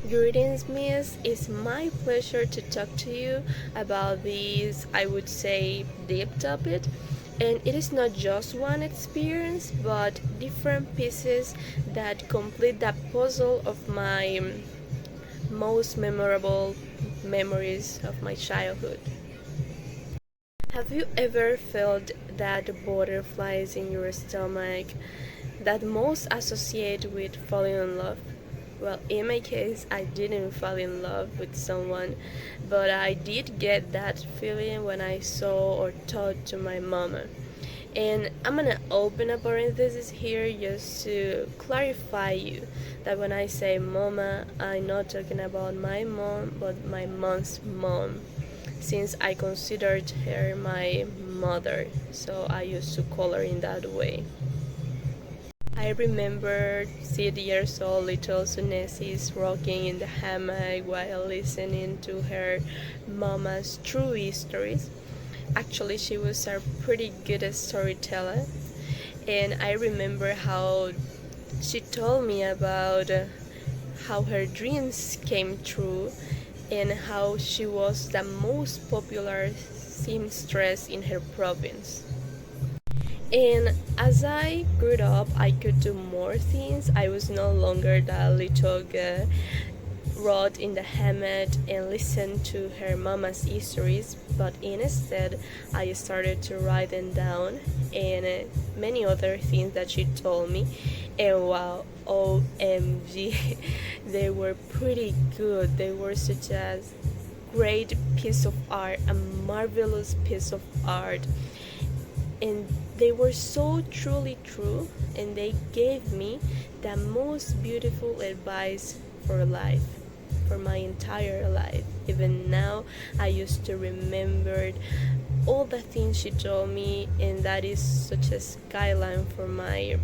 Greetings, Miss. It's my pleasure to talk to you about this, I would say, deep topic. And it is not just one experience, but different pieces that complete the puzzle of my most memorable memories of my childhood. Have you ever felt that butterflies in your stomach that most associate with falling in love? Well, in my case, I didn't fall in love with someone, but I did get that feeling when I saw or talked to my mama. And I'm gonna open a parenthesis here just to clarify you that when I say mama, I'm not talking about my mom, but my mom's mom, since I considered her my mother, so I used to call her in that way. I remember 6 years old little Sunesis rocking in the hammock while listening to her mama's true stories. Actually, she was a pretty good storyteller, and I remember how she told me about how her dreams came true and how she was the most popular seamstress in her province. And as I grew up, I could do more things. I was no longer the little girl rode in the hammock and listened to her mama's stories, but instead I started to write them down and many other things that she told me. And wow, OMG, they were pretty good. They were such a great piece of art, a marvelous piece of art. And they were so truly true, and they gave me the most beautiful advice for life, for my entire life. Even now, I used to remember all the things she told me, and that is such a skyline for my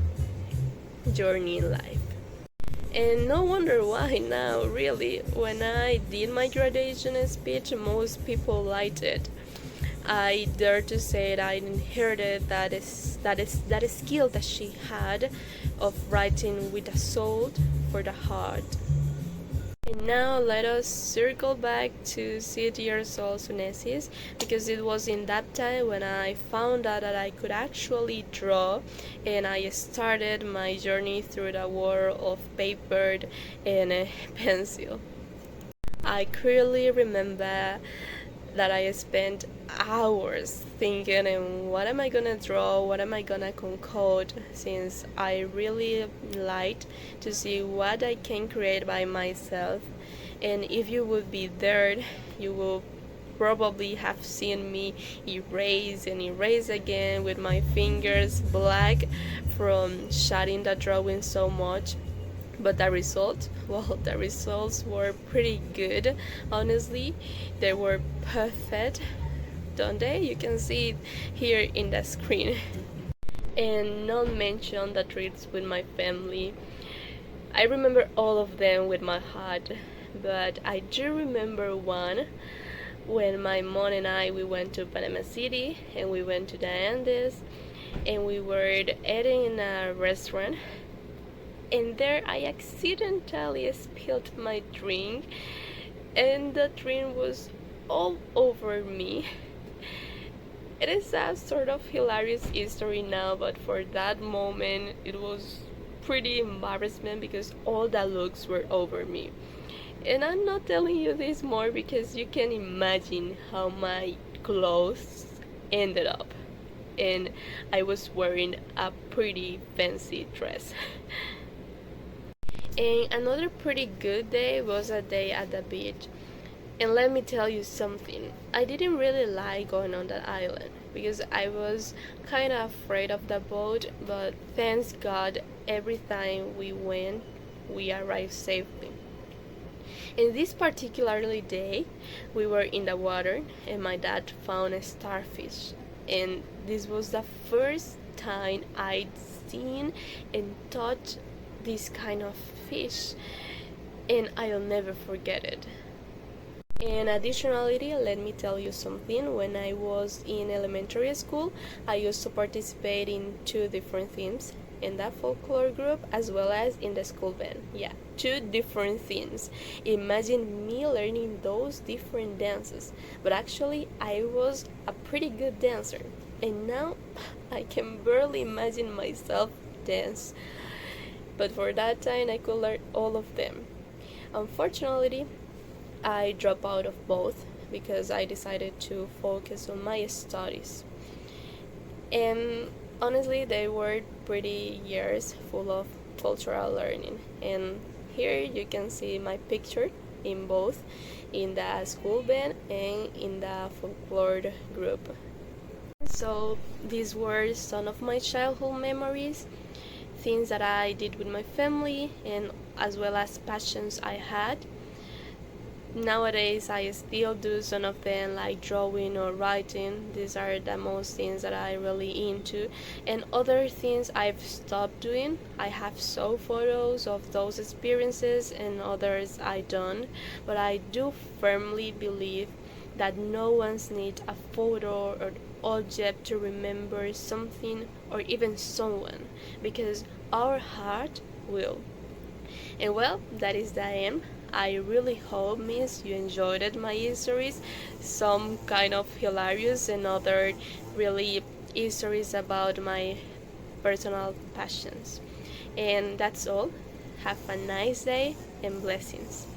journey in life. And no wonder why now, really. When I did my graduation speech, most people liked it. I dare to say that I inherited that skill that she had of writing with a soul for the heart. And now let us circle back to 6 years old Sunesis, because it was in that time when I found out that I could actually draw, and I started my journey through the world of paper and a pencil. I clearly remember that I spent hours thinking, and what am I gonna draw, what am I gonna concoct, since I really liked to see what I can create by myself. And if you would be there, you will probably have seen me erase and erase again with my fingers black from shading the drawing so much. But the result, well, the results were pretty good, honestly. They were perfect, don't they? You can see it here in the screen. And not mention the trips with my family. I remember all of them with my heart, but I do remember one when my mom and we went to Panama City, and we went to the Andes, and we were eating in a restaurant, and there I accidentally spilled my drink, and the drink was all over me. It is a sort of hilarious story now, but for that moment it was pretty embarrassment because all the looks were over me. And I'm not telling you this more because you can imagine how my clothes ended up. And I was wearing a pretty fancy dress. And another pretty good day was a day at the beach. And let me tell you something, I didn't really like going on that island because I was kind of afraid of the boat, but thanks God, every time we went, we arrived safely. In this particular day, we were in the water and my dad found a starfish. And this was the first time I'd seen and touched this kind of fish, and I'll never forget it. And additionally, let me tell you something. When I was in elementary school, I used to participate in two different themes, in that folklore group as well as in the school band. Yeah, two different things. Imagine me learning those different dances, but actually I was a pretty good dancer, and now I can barely imagine myself dance. But for that time I could learn all of them. Unfortunately, I dropped out of both because I decided to focus on my studies. And honestly, they were pretty years full of cultural learning. And here you can see my picture in both, in the school band and in the folklore group. So these were some of my childhood memories, things that I did with my family, and as well as passions I had. Nowadays I still do some of them, like drawing or writing. These are the most things that I really into, and other things I've stopped doing. I have so photos of those experiences and others I don't, but I do firmly believe that no one's need a photo or object to remember something or even someone, because our heart will. And well, that is the end. I really hope, Miss, you enjoyed it, my stories. Some kind of hilarious and other really stories about my personal passions. And that's all. Have a nice day and blessings.